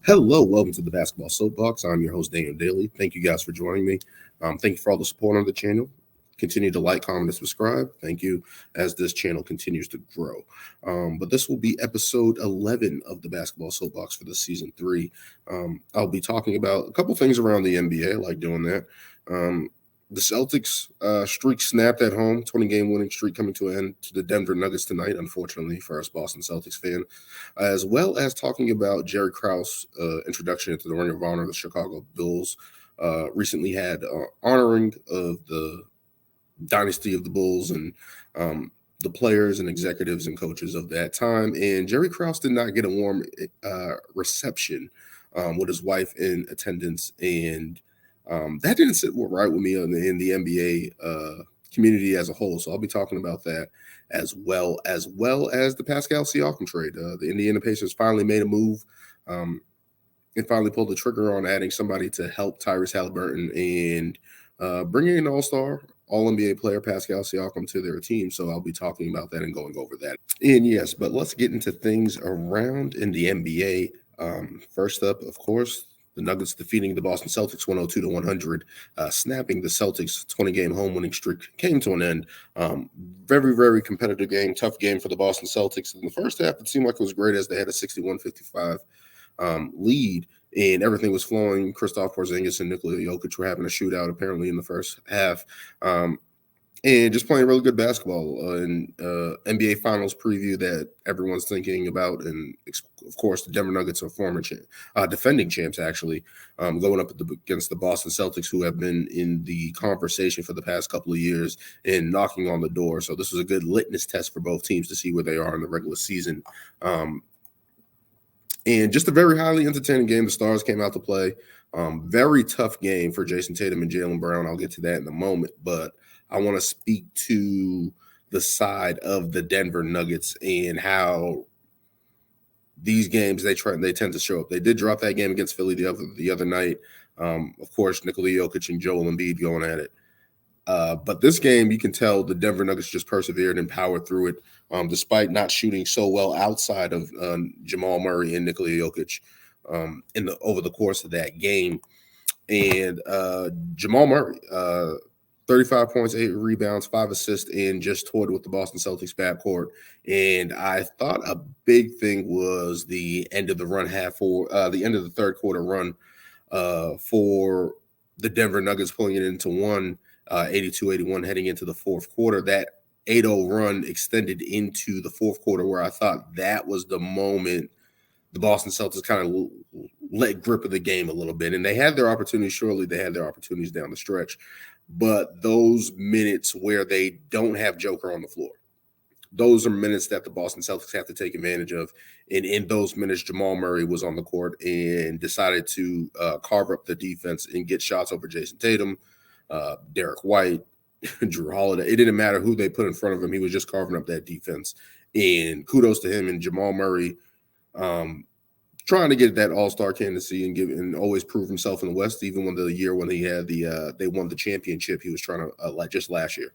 Hello, welcome to the Basketball Soapbox. I'm your host, Daniel Daly. Thank you guys for joining me. Thank you for all the support on the channel. Continue to like, comment, and subscribe. Thank you as this channel continues to grow. But this will be episode 11 of the Basketball Soapbox for the season 3. I'll be talking about a couple things around the NBA. I like doing that. The Celtics streak snapped at home, 20-game winning streak coming to an end to the Denver Nuggets tonight, unfortunately, for us Boston Celtics fan, as well as talking about Jerry Krause' introduction into the Ring of Honor. The Chicago Bulls recently had honoring of the dynasty of the Bulls and the players and executives and coaches of that time. And Jerry Krause did not get a warm reception with his wife in attendance, and that didn't sit right with me in the NBA community as a whole. So I'll be talking about that as well as the Pascal Siakam trade. The Indiana Pacers finally made a move and finally pulled the trigger on adding somebody to help Tyrese Halliburton and bringing an all-star, all-NBA player Pascal Siakam to their team. So I'll be talking about that and going over that. And yes, but let's get into things around in the NBA. First up, of course, the Nuggets defeating the Boston Celtics 102-100, snapping the Celtics' 20-game home winning streak came to an end. Very, very competitive game, tough game for the Boston Celtics. In the first half, it seemed like it was great as they had a 61-55 lead, and everything was flowing. Kristaps Porzingis and Nikola Jokic were having a shootout apparently in the first half. And just playing really good basketball. And NBA Finals preview that everyone's thinking about, and of course the Denver Nuggets are former defending champs, actually, going up against the Boston Celtics, who have been in the conversation for the past couple of years and knocking on the door. So this was a good litmus test for both teams to see where they are in the regular season. And just a very highly entertaining game. The Stars came out to play. Very tough game for Jason Tatum and Jaylen Brown. I'll get to that in a moment, but I want to speak to the side of the Denver Nuggets and how these games they tend to show up. They did drop that game against Philly the other night. Of course, Nikola Jokic and Joel Embiid going at it. But this game, you can tell the Denver Nuggets just persevered and powered through it, despite not shooting so well outside of Jamal Murray and Nikola Jokic over the course of that game. And Jamal Murray, 35 points, 8 rebounds, 5 assists, and just toyed with the Boston Celtics backcourt. And I thought a big thing was the end of the run the end of the third quarter run for the Denver Nuggets, pulling it into 82-81 heading into the fourth quarter. That 8-0 run extended into the fourth quarter, where I thought that was the moment the Boston Celtics kind of let grip of the game a little bit. And they had their opportunities. Surely they had their opportunities down the stretch. But those minutes where they don't have Joker on the floor, those are minutes that the Boston Celtics have to take advantage of. And in those minutes, Jamal Murray was on the court and decided to carve up the defense and get shots over Jason Tatum, Derek White, Drew Holiday. It didn't matter who they put in front of him. He was just carving up that defense. And kudos to him and Jamal Murray, trying to get that all-star candidacy and always prove himself in the West. Even when he had they won the championship, he was trying to just last year,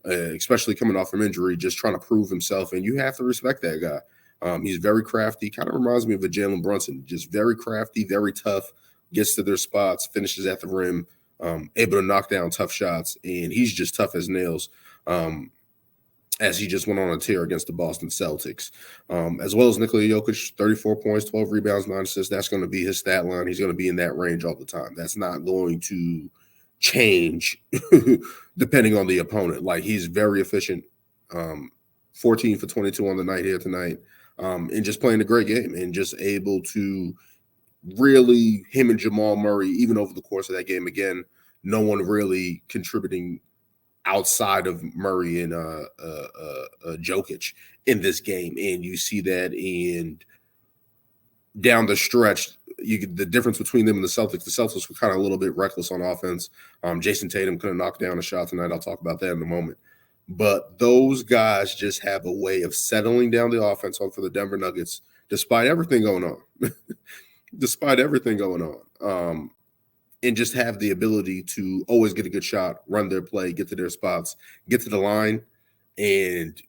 especially coming off from injury, just trying to prove himself. And you have to respect that guy. He's very crafty. Kind of reminds me of a Jalen Brunson. Just very crafty, very tough. Gets to their spots, finishes at the rim, able to knock down tough shots, and he's just tough as nails. As he just went on a tear against the Boston Celtics, as well as Nikola Jokic, 34 points, 12 rebounds, 9 assists. That's going to be his stat line. He's going to be in that range all the time. That's not going to change depending on the opponent. Like, he's very efficient, 14 for 22 on the night here tonight, and just playing a great game and just able to really, him and Jamal Murray, even over the course of that game, again, no one really contributing outside of Murray and Jokic in this game. And you see that down the stretch, the difference between them and the Celtics were kind of a little bit reckless on offense. Jason Tatum couldn't knock down a shot tonight. I'll talk about that in a moment. But those guys just have a way of settling down the offense for the Denver Nuggets, despite everything going on. And just have the ability to always get a good shot, run their play, get to their spots, get to the line, and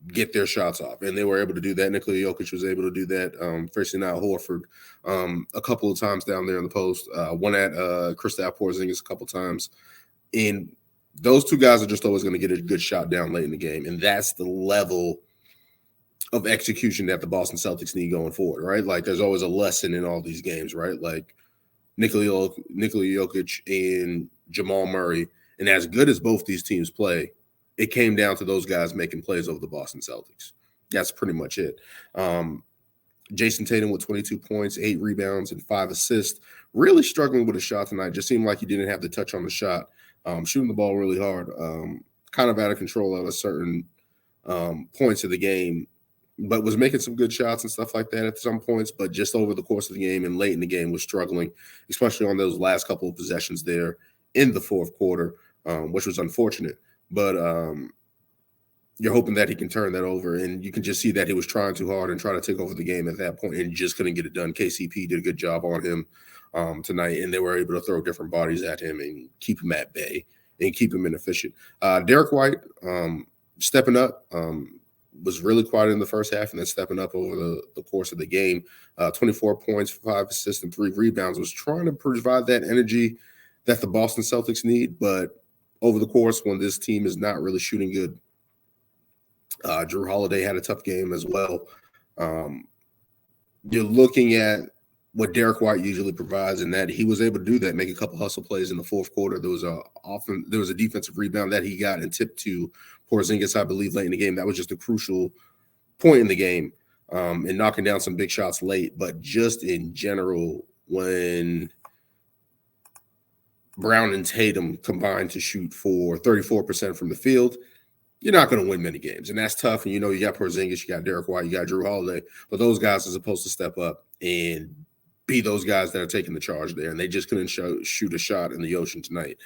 get their shots off, and they were able to do that. Nikola Jokic was able to do that, facing out Horford a couple of times down there in the post, one at Kristaps Porzingis a couple times, and those two guys are just always going to get a good shot down late in the game, and that's the level of execution that the Boston Celtics need going forward, right? Like, there's always a lesson in all these games, right? Like, Nikola Jokic and Jamal Murray, and as good as both these teams play, it came down to those guys making plays over the Boston Celtics. That's pretty much it. Jason Tatum with 22 points, 8 rebounds, and 5 assists. Really struggling with a shot tonight. Just seemed like he didn't have the touch on the shot. Shooting the ball really hard. Kind of out of control at a certain points of the game, but was making some good shots and stuff like that at some points, but just over the course of the game and late in the game was struggling, especially on those last couple of possessions there in the fourth quarter, which was unfortunate. But you're hoping that he can turn that over, and you can just see that he was trying too hard and trying to take over the game at that point and just couldn't get it done. KCP did a good job on him tonight, and they were able to throw different bodies at him and keep him at bay and keep him inefficient. Derek White stepping up, was really quiet in the first half and then stepping up over the course of the game. 24 points, 5 assists, and 3 rebounds. Was trying to provide that energy that the Boston Celtics need, but over the course, when this team is not really shooting good, Drew Holiday had a tough game as well. You're looking at what Derek White usually provides, and that he was able to do that, make a couple hustle plays in the fourth quarter. There was a defensive rebound that he got and tipped to Porzingis, I believe, late in the game. That was just a crucial point in the game, and knocking down some big shots late. But just in general, when Brown and Tatum combined to shoot for 34% from the field, you're not going to win many games, and that's tough. And you got Porzingis, you got Derek White, you got Drew Holiday, but those guys are supposed to step up and be those guys that are taking the charge there, and they just couldn't shoot a shot in the ocean tonight.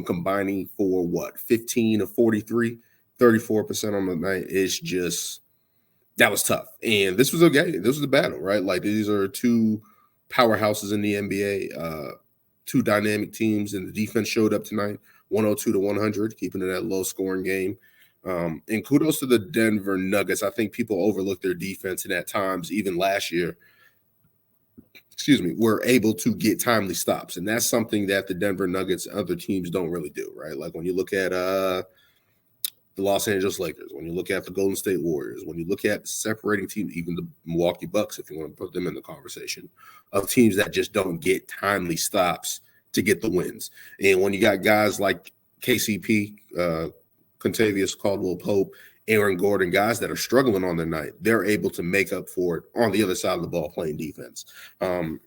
Combining for 15 of 43, 34% on the night is just, that was tough. And this was a game. This was a battle, right? Like, these are two powerhouses in the NBA, two dynamic teams, and the defense showed up tonight, 102-100, keeping it at a low-scoring game. And kudos to the Denver Nuggets. I think people overlook their defense, and at times, even last year, were able to get timely stops. And that's something that the Denver Nuggets and other teams don't really do, right? Like, when you look at the Los Angeles Lakers, when you look at the Golden State Warriors, when you look at separating teams, even the Milwaukee Bucks, if you want to put them in the conversation, of teams that just don't get timely stops to get the wins. And when you got guys like KCP, Contavious Caldwell-Pope, Aaron Gordon, guys that are struggling on their night, they're able to make up for it on the other side of the ball playing defense. And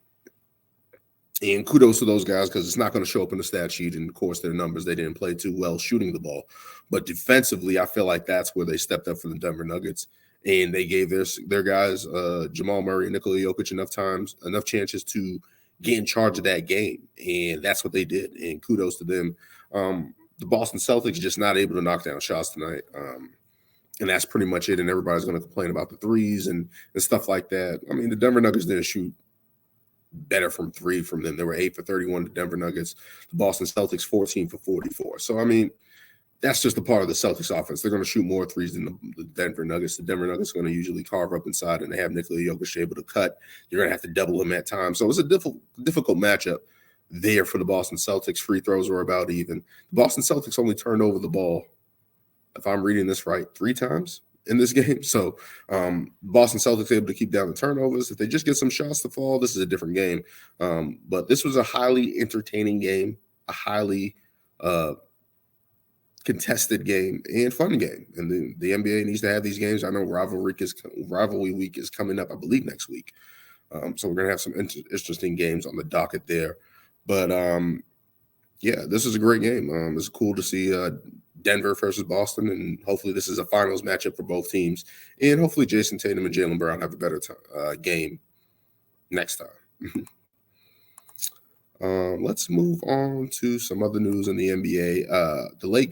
kudos to those guys, because it's not going to show up in the stat sheet, and of course their numbers, they didn't play too well shooting the ball. But defensively, I feel like that's where they stepped up for the Denver Nuggets, and they gave their guys, Jamal Murray and Nikola Jokic, enough chances to get in charge of that game, and that's what they did, and kudos to them. The Boston Celtics just not able to knock down shots tonight. And that's pretty much it. And everybody's going to complain about the threes and stuff like that. I mean, the Denver Nuggets didn't shoot better from three from them. They were 8 for 31 to Denver Nuggets. The Boston Celtics 14 for 44. So, I mean, that's just a part of the Celtics offense. They're going to shoot more threes than the Denver Nuggets. The Denver Nuggets are going to usually carve up inside, and they have Nikola Jokic able to cut. You're going to have to double him at times. So it's a difficult matchup there for the Boston Celtics. Free throws were about even. The Boston Celtics only turned over the ball, if I'm reading this right, 3 times in this game. So Boston Celtics able to keep down the turnovers. If they just get some shots to fall, this is a different game. But this was a highly entertaining game, a highly contested game, and fun game. And the NBA needs to have these games. I know rivalry week is coming up, I believe, next week. So we're going to have some interesting games on the docket there. But, yeah, this is a great game. It's cool to see Denver versus Boston, and hopefully this is a finals matchup for both teams. And hopefully Jason Tatum and Jaylen Brown have a better game next time. Let's move on to some other news in the NBA. The late